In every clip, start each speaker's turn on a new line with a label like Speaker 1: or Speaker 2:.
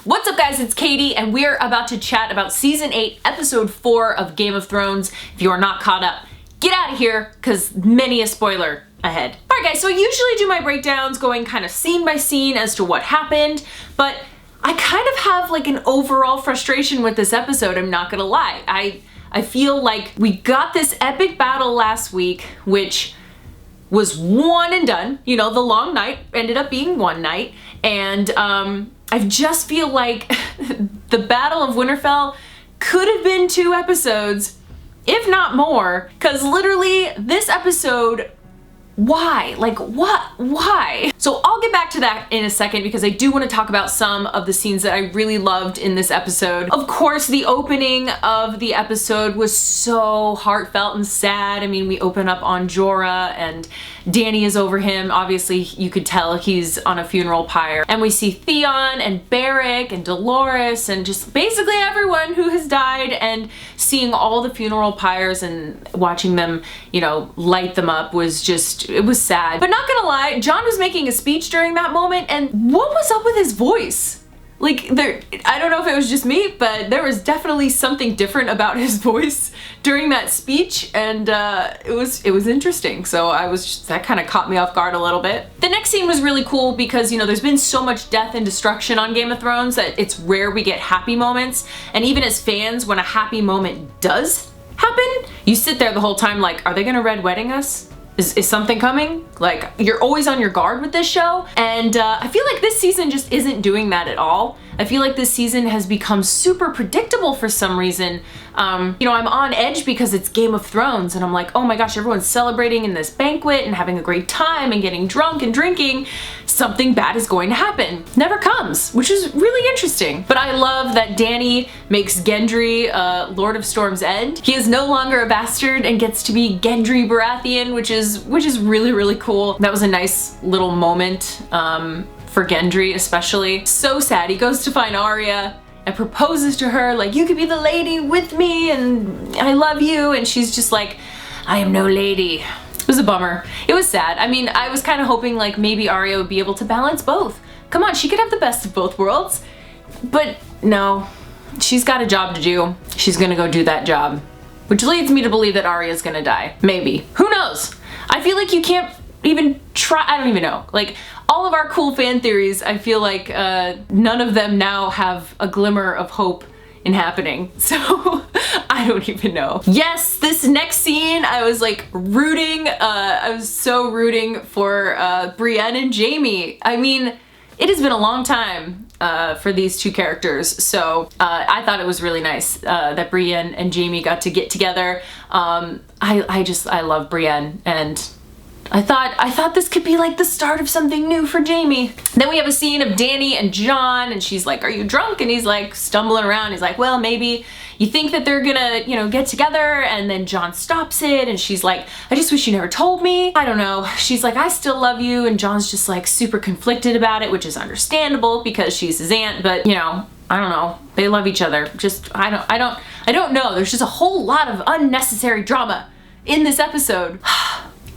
Speaker 1: What's up guys, it's Katie and we're about to chat about season 8 episode 4 of Game of Thrones. If you are not caught up, get out of here because many a spoiler ahead. Alright guys, so I usually do my breakdowns going kind of scene by scene as to what happened, but I kind of have like an overall frustration with this episode, I'm not gonna lie. I feel like we got this epic battle last week, which was one and done. You know, the long night ended up being one night, and I just feel like the Battle of Winterfell could have been 2 episodes, if not more, because literally this episode, why? Like what? Why? So I'll get back to that in a second because I do want to talk about some of the scenes that I really loved in this episode. Of course, the opening of the episode was so heartfelt and sad. I mean, we open up on Jorah and Dany is over him. Obviously, you could tell he's on a funeral pyre. And we see Theon and Beric and Dolores and just basically everyone who has died, and seeing all the funeral pyres and watching them, you know, light them up was just, it was sad. But not gonna lie, Jon was making a speech during that moment, and what was up with his voice? Like, I don't know if it was just me, but there was definitely something different about his voice during that speech, and it was interesting. So that kind of caught me off guard a little bit. The next scene was really cool because, you know, there's been so much death and destruction on Game of Thrones that it's rare we get happy moments. And even as fans, when a happy moment does happen, you sit there the whole time like, are they gonna red wedding us? Is something coming? Like, you're always on your guard with this show, and I feel like this season just isn't doing that at all. I feel like this season has become super predictable for some reason. You know, I'm on edge because it's Game of Thrones, and I'm like, oh my gosh, everyone's celebrating in this banquet and having a great time and getting drunk and drinking. Something bad is going to happen. Never comes, which is really interesting. But I love that Dany makes Gendry Lord of Storm's End. He is no longer a bastard and gets to be Gendry Baratheon, which is really, really cool. That was a nice little moment for Gendry especially. So sad. He goes to find Arya and proposes to her like, you could be the lady with me and I love you, and she's just like, I am no lady. It was a bummer. It was sad. I mean, I was kind of hoping like maybe Arya would be able to balance both. Come on, she could have the best of both worlds. But no, she's got a job to do. She's gonna go do that job. Which leads me to believe that Arya's gonna die. Maybe. Who knows? I feel like you can't even try. I don't even know. Like, all of our cool fan theories, I feel like none of them now have a glimmer of hope in happening. So I don't even know. Yes, this next scene, I was like rooting. I was so rooting for Brienne and Jamie. I mean, it has been a long time for these two characters, so I thought it was really nice that Brienne and Jamie got to get together. I love Brienne, and I thought this could be like the start of something new for Jamie. Then we have a scene of Dany and Jon, and she's like, are you drunk? And he's like stumbling around. He's like, well, maybe. You think that they're gonna, you know, get together, and then Jon stops it, and she's like, I just wish you never told me. I don't know. She's like, I still love you, and Jon's just like super conflicted about it, which is understandable because she's his aunt, but you know, I don't know. They love each other. Just, I don't know. There's just a whole lot of unnecessary drama in this episode.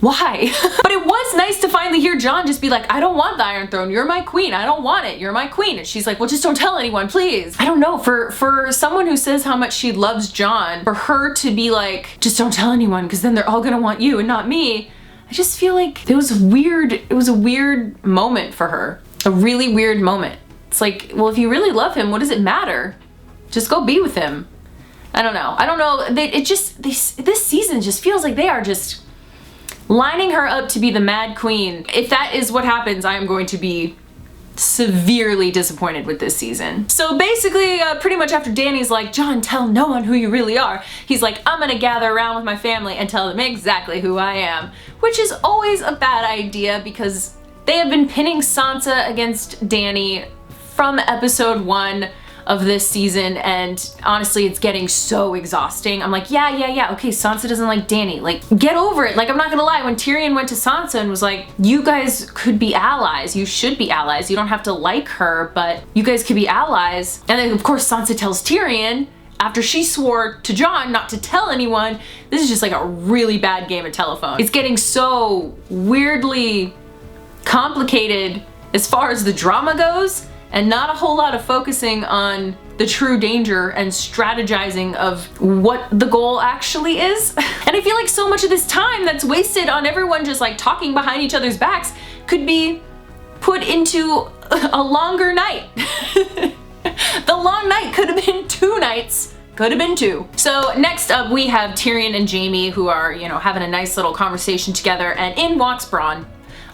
Speaker 1: Why? But it was nice to finally hear Jon just be like, I don't want the Iron Throne. You're my queen. I don't want it. You're my queen. And she's like, well, just don't tell anyone, please. I don't know. For someone who says how much she loves Jon, for her to be like, just don't tell anyone because then they're all gonna want you and not me. I just feel like it was weird. It was a weird moment for her. A really weird moment. It's like, well, if you really love him, what does it matter? Just go be with him. I don't know. I don't know. This season just feels like they are just lining her up to be the Mad Queen. If that is what happens, I am going to be severely disappointed with this season. So basically, pretty much after Dany's like, Jon, tell no one who you really are, he's like, I'm gonna gather around with my family and tell them exactly who I am. Which is always a bad idea because they have been pinning Sansa against Dany from episode 1 of this season, and honestly it's getting so exhausting. I'm like, yeah, okay, Sansa doesn't like Dany, like get over it. Like, I'm not gonna lie, when Tyrion went to Sansa and was like, you guys could be allies, you should be allies, you don't have to like her, but you guys could be allies. And then of course Sansa tells Tyrion, after she swore to Jon not to tell anyone. This is just like a really bad game of telephone. It's getting so weirdly complicated as far as the drama goes, and not a whole lot of focusing on the true danger and strategizing of what the goal actually is. And I feel like so much of this time that's wasted on everyone just like talking behind each other's backs could be put into a longer night. The long night could have been 2 nights. Could have been 2. So next up we have Tyrion and Jamie, who are, you know, having a nice little conversation together, and in walks Bronn,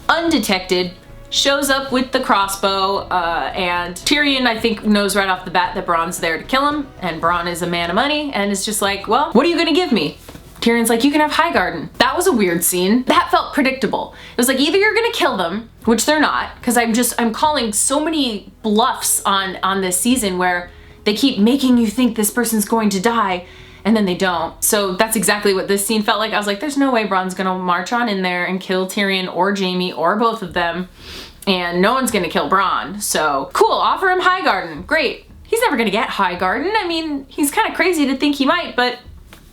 Speaker 1: undetected, shows up with the crossbow, and Tyrion, I think, knows right off the bat that Bronn's there to kill him, and Bronn is a man of money, and is just like, well, what are you gonna give me? Tyrion's like, you can have Highgarden. That was a weird scene. That felt predictable. It was like, either you're gonna kill them, which they're not, because I'm calling so many bluffs on this season where they keep making you think this person's going to die, and then they don't. So that's exactly what this scene felt like. I was like, there's no way Bronn's gonna march on in there and kill Tyrion or Jamie or both of them, and no one's gonna kill Bronn. So cool, offer him Highgarden, great. He's never gonna get Highgarden. I mean, he's kind of crazy to think he might, but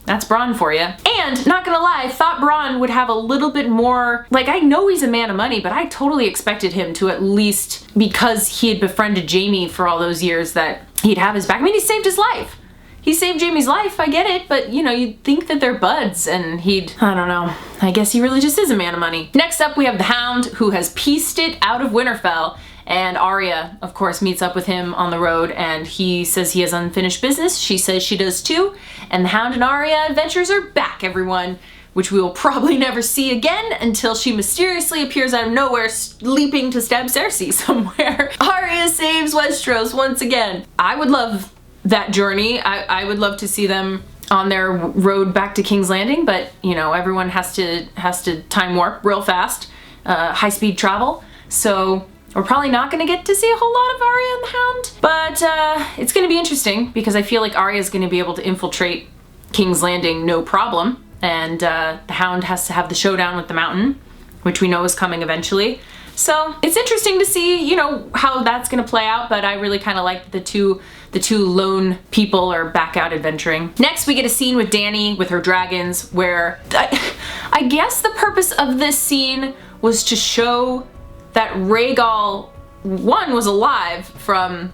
Speaker 1: that's Bronn for you. And not gonna lie, I thought Bronn would have a little bit more, like, I know he's a man of money, but I totally expected him to, at least because he had befriended Jamie for all those years, that he'd have his back. I mean, he saved his life. He saved Jamie's life, I get it, but you know, you'd think that they're buds and he'd, I don't know, I guess he really just is a man of money. Next up we have the Hound, who has pieced it out of Winterfell, and Arya, of course, meets up with him on the road, and he says he has unfinished business. She says she does too, and the Hound and Arya adventures are back, everyone, which we will probably never see again until she mysteriously appears out of nowhere, leaping to stab Cersei somewhere. Arya saves Westeros once again. I would love that journey. I would love to see them on their road back to King's Landing, but you know, everyone has to time warp real fast, high-speed travel, so we're probably not going to get to see a whole lot of Arya and the Hound, but it's going to be interesting because I feel like Arya is going to be able to infiltrate King's Landing no problem, and the Hound has to have the showdown with the Mountain, which we know is coming eventually. So it's interesting to see, you know, how that's going to play out, but I really kind of like the two lone people are back out adventuring. Next we get a scene with Dany with her dragons, where I guess the purpose of this scene was to show that Rhaegal, one, was alive from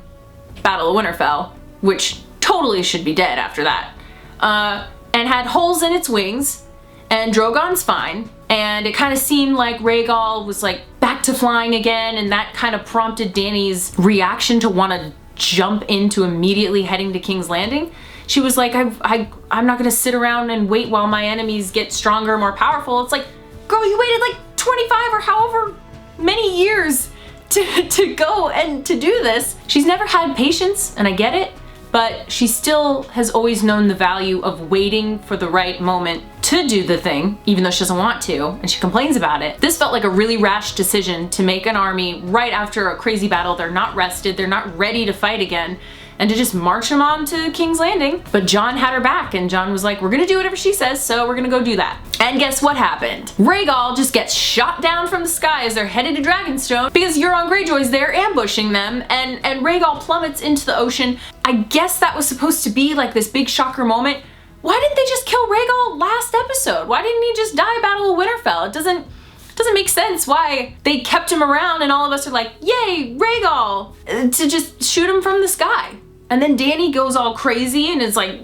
Speaker 1: Battle of Winterfell, which totally should be dead after that, and had holes in its wings, and Drogon's fine, and it kind of seemed like Rhaegal was like back to flying again, and that kind of prompted Dany's reaction to want to jump into immediately heading to King's Landing. She was like, I'm not gonna sit around and wait while my enemies get stronger, more powerful. It's like, girl, you waited like 25 or however many years to go and to do this. She's never had patience, and I get it, but she still has always known the value of waiting for the right moment to do the thing, even though she doesn't want to, and she complains about it. This felt like a really rash decision to make an army right after a crazy battle. They're not rested, they're not ready to fight again, and to just march them on to King's Landing. But Jon had her back, and Jon was like, we're gonna do whatever she says, so we're gonna go do that. And guess what happened? Rhaegal just gets shot down from the sky as they're headed to Dragonstone because Euron Greyjoy's there ambushing them, and Rhaegal plummets into the ocean. I guess that was supposed to be like this big shocker moment. Why didn't they just kill Rhaegal last episode? Why didn't he just die Battle of Winterfell? It doesn't make sense why they kept him around and all of us are like, yay, Rhaegal, to just shoot him from the sky. And then Dany goes all crazy and is like,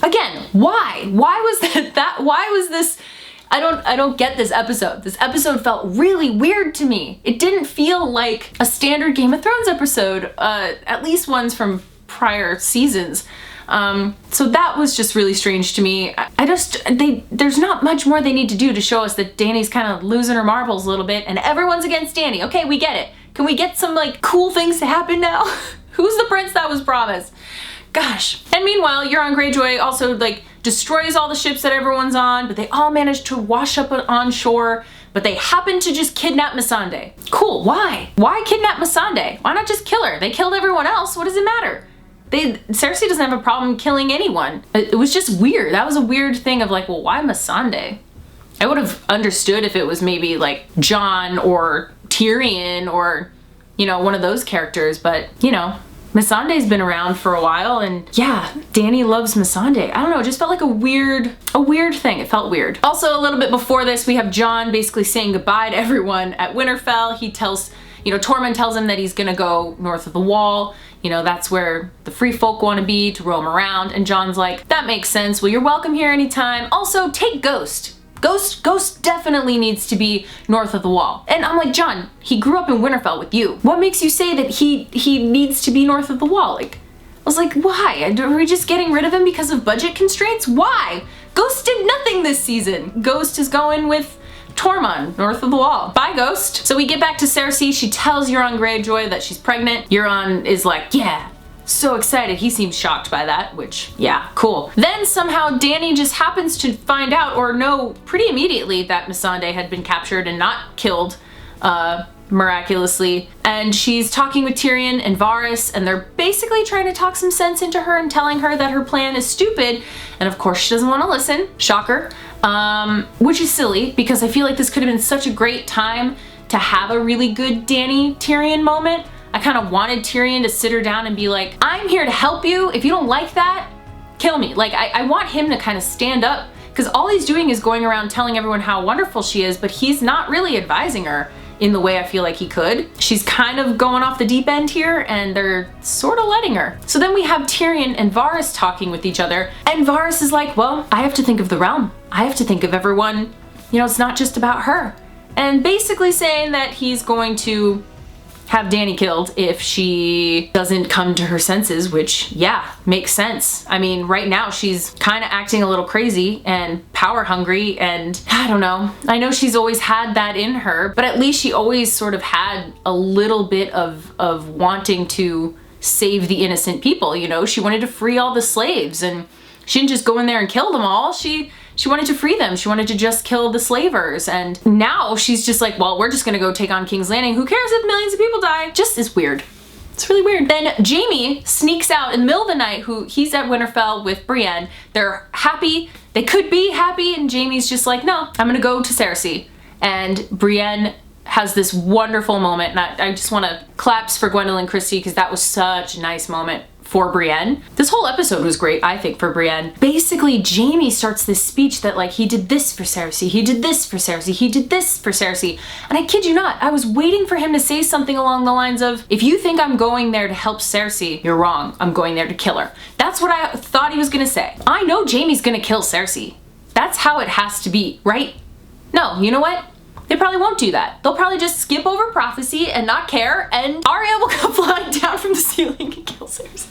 Speaker 1: again, why? Why was that? Why was this? I don't get this episode. This episode felt really weird to me. It didn't feel like a standard Game of Thrones episode, at least ones from prior seasons. So that was just really strange to me. There's not much more they need to do to show us that Dany's kind of losing her marbles a little bit and everyone's against Dany. Okay, we get it. Can we get some like cool things to happen now? Who's the prince that was promised? Gosh. And meanwhile, Euron Greyjoy also like destroys all the ships that everyone's on, but they all manage to wash up on shore, but they happen to just kidnap Missandei. Cool, why? Why kidnap Missandei? Why not just kill her? They killed everyone else, what does it matter? Cersei doesn't have a problem killing anyone. It was just weird. That was a weird thing of like, well, why Missandei? I would have understood if it was maybe like Jon or Tyrion or, you know, one of those characters, but you know, Missandei's been around for a while, and yeah, Dany loves Missandei. I don't know, it just felt like a weird thing. It felt weird. Also, a little bit before this, we have Jon basically saying goodbye to everyone at Winterfell. He tells You know, Tormund tells him that he's gonna go north of the wall. You know, that's where the free folk want to be to roam around. And Jon's like, that makes sense. Well, you're welcome here anytime. Also, take Ghost. Ghost definitely needs to be north of the wall. And I'm like, Jon, he grew up in Winterfell with you. What makes you say that he needs to be north of the wall? Like, I was like, why? Are we just getting rid of him because of budget constraints? Why? Ghost did nothing this season. Ghost is going with Tormund, north of the wall. Bye, Ghost. So we get back to Cersei. She tells Euron Greyjoy that she's pregnant. Euron is like, yeah, so excited. He seems shocked by that, which, yeah, cool. Then somehow Dany just happens to find out or know pretty immediately that Missandei had been captured and not killed, miraculously. And she's talking with Tyrion and Varys, and they're basically trying to talk some sense into her and telling her that her plan is stupid. And of course she doesn't want to listen. Shocker. Which is silly because I feel like this could have been such a great time to have a really good Dany Tyrion moment. I kind of wanted Tyrion to sit her down and be like, I'm here to help you. If you don't like that, kill me. Like, I want him to kind of stand up, because all he's doing is going around telling everyone how wonderful she is, but he's not really advising her in the way I feel like he could. She's kind of going off the deep end here, and they're sort of letting her. So then we have Tyrion and Varys talking with each other, and Varys is like, well, I have to think of the realm. I have to think of everyone. You know, it's not just about her. And basically saying that he's going to have Dany killed if she doesn't come to her senses, which, yeah, makes sense. I mean, right now she's kind of acting a little crazy and power hungry, and I don't know. I know she's always had that in her, but at least she always sort of had a little bit of wanting to save the innocent people, you know? She wanted to free all the slaves, and she didn't just go in there and kill them all. She wanted to free them. She wanted to just kill the slavers. And now she's just like, well, we're just gonna go take on King's Landing. Who cares if millions of people die? Just is weird. It's really weird. Then Jamie sneaks out in the middle of the night. He's at Winterfell with Brienne. They're happy. They could be happy. And Jamie's just like, no, I'm gonna go to Cersei. And Brienne has this wonderful moment. And I just wanna claps for Gwendolyn Christie, because that was such a nice moment for Brienne. This whole episode was great, I think, for Brienne. Basically, Jamie starts this speech that, like, he did this for Cersei, he did this for Cersei, he did this for Cersei. And I kid you not, I was waiting for him to say something along the lines of, if you think I'm going there to help Cersei, you're wrong. I'm going there to kill her. That's what I thought he was gonna say. I know Jamie's gonna kill Cersei. That's how it has to be, right? No, you know what? They probably won't do that. They'll probably just skip over prophecy and not care, and Arya will come flying down from the ceiling and kill Cersei.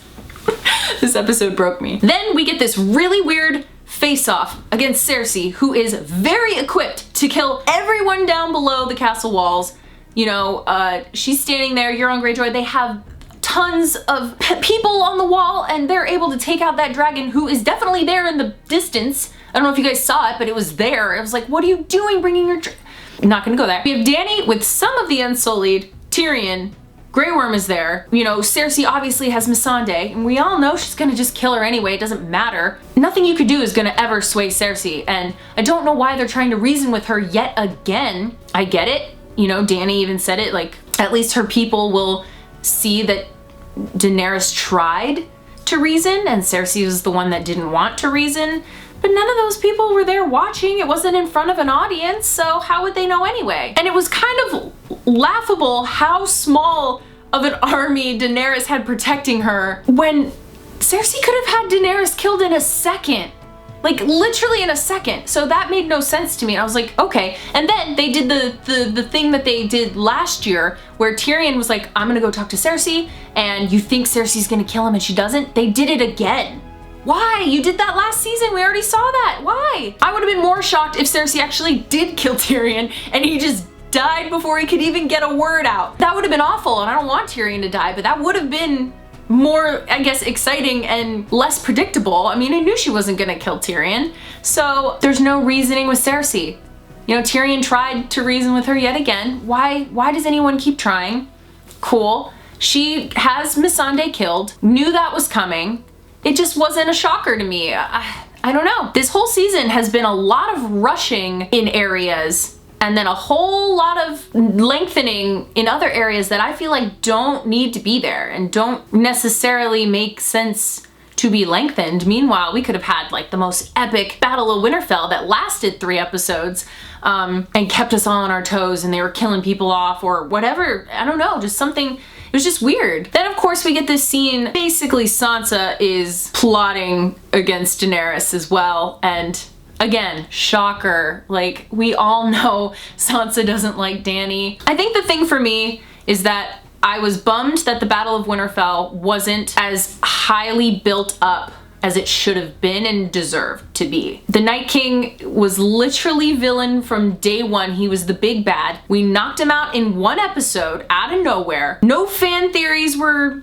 Speaker 1: This episode broke me. Then we get this really weird face-off against Cersei, who is very equipped to kill everyone down below the castle walls. You know, she's standing there, Euron Greyjoy, they have tons of people on the wall, and they're able to take out that dragon, who is definitely there in the distance. I don't know if you guys saw it, but it was there. I was like, what are you doing bringing your Not gonna go there. We have Dany with some of the Unsullied, Tyrion, Grey Worm is there. You know, Cersei obviously has Missandei, and we all know she's gonna just kill her anyway. It doesn't matter. Nothing you could do is gonna ever sway Cersei, and I don't know why they're trying to reason with her yet again. I get it. You know, Dany even said it, like, at least her people will see that Daenerys tried to reason, and Cersei was the one that didn't want to reason. But none of those people were there watching. It wasn't in front of an audience, so how would they know anyway? And it was kind of laughable how small of an army Daenerys had protecting her when Cersei could have had Daenerys killed in a second. Like, literally in a second. So that made no sense to me. I was like, okay. And then they did the thing that they did last year where Tyrion was like, I'm gonna go talk to Cersei, and you think Cersei's gonna kill him and she doesn't. They did it again. Why? You did that last season. We already saw that. Why? I would have been more shocked if Cersei actually did kill Tyrion and he just died before he could even get a word out. That would have been awful, and I don't want Tyrion to die, but that would have been more, I guess, exciting and less predictable. I mean, I knew she wasn't gonna kill Tyrion, so there's no reasoning with Cersei. You know, Tyrion tried to reason with her yet again. Why does anyone keep trying? Cool. She has Missandei killed, knew that was coming. It just wasn't a shocker to me. I don't know. This whole season has been a lot of rushing in areas and then a whole lot of lengthening in other areas that I feel like don't need to be there and don't necessarily make sense to be lengthened. Meanwhile, we could have had like the most epic Battle of Winterfell that lasted 3 episodes and kept us all on our toes, and they were killing people off or whatever. I don't know, just something. It was just weird. Then of course we get this scene, basically Sansa is plotting against Daenerys as well, and again, shocker, like we all know Sansa doesn't like Dany. I think the thing for me is that I was bummed that the Battle of Winterfell wasn't as highly built up as it should have been and deserved to be. The Night King was literally villain from day one. He was the big bad. We knocked him out in 1 episode out of nowhere. No fan theories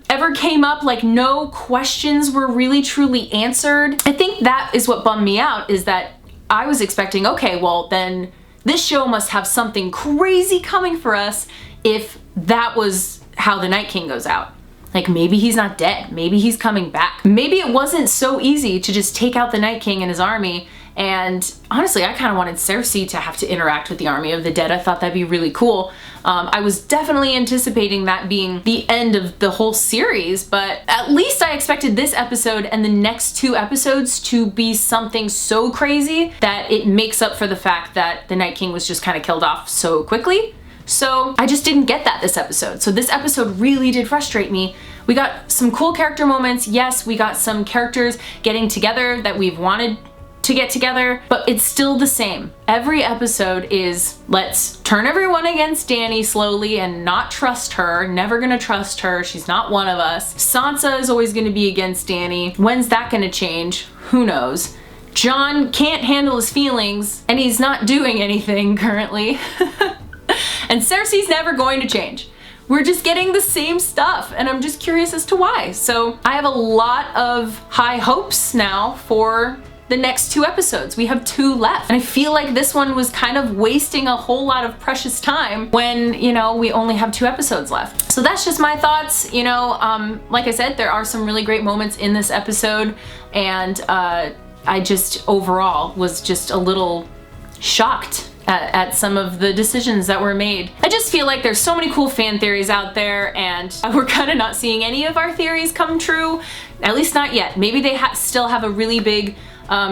Speaker 1: ever came up, like no questions were really truly answered. I think that is what bummed me out, is that I was expecting, okay, well then this show must have something crazy coming for us if that was how the Night King goes out. Like maybe he's not dead, maybe he's coming back. Maybe it wasn't so easy to just take out the Night King and his army, and honestly I kind of wanted Cersei to have to interact with the army of the dead. I thought that'd be really cool. I was definitely anticipating that being the end of the whole series, but at least I expected this episode and the next 2 episodes to be something so crazy that it makes up for the fact that the Night King was just kind of killed off so quickly. So I just didn't get that this episode. So this episode really did frustrate me. We got some cool character moments. Yes, we got some characters getting together that we've wanted to get together, but it's still the same. Every episode is, let's turn everyone against Dany slowly and not trust her, never gonna trust her, she's not one of us. Sansa is always gonna be against Dany. When's that gonna change? Who knows? Jon can't handle his feelings and he's not doing anything currently. And Cersei's never going to change. We're just getting the same stuff, and I'm just curious as to why. So I have a lot of high hopes now for the next 2 episodes. We have 2 left, and I feel like this one was kind of wasting a whole lot of precious time when, you know, we only have 2 episodes left. So that's just my thoughts. You know, like I said, there are some really great moments in this episode, and I just overall was just a little shocked at some of the decisions that were made. I just feel like there's so many cool fan theories out there, and we're kind of not seeing any of our theories come true, at least not yet. Maybe they still have a really big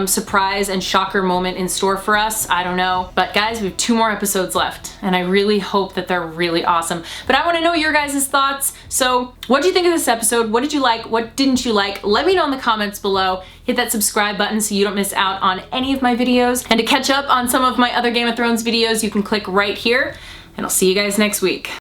Speaker 1: surprise and shocker moment in store for us. I don't know. But guys, we have 2 more episodes left, and I really hope that they're really awesome. But I want to know your guys' thoughts. So what do you think of this episode? What did you like? What didn't you like? Let me know in the comments below. Hit that subscribe button so you don't miss out on any of my videos. And to catch up on some of my other Game of Thrones videos, you can click right here, and I'll see you guys next week.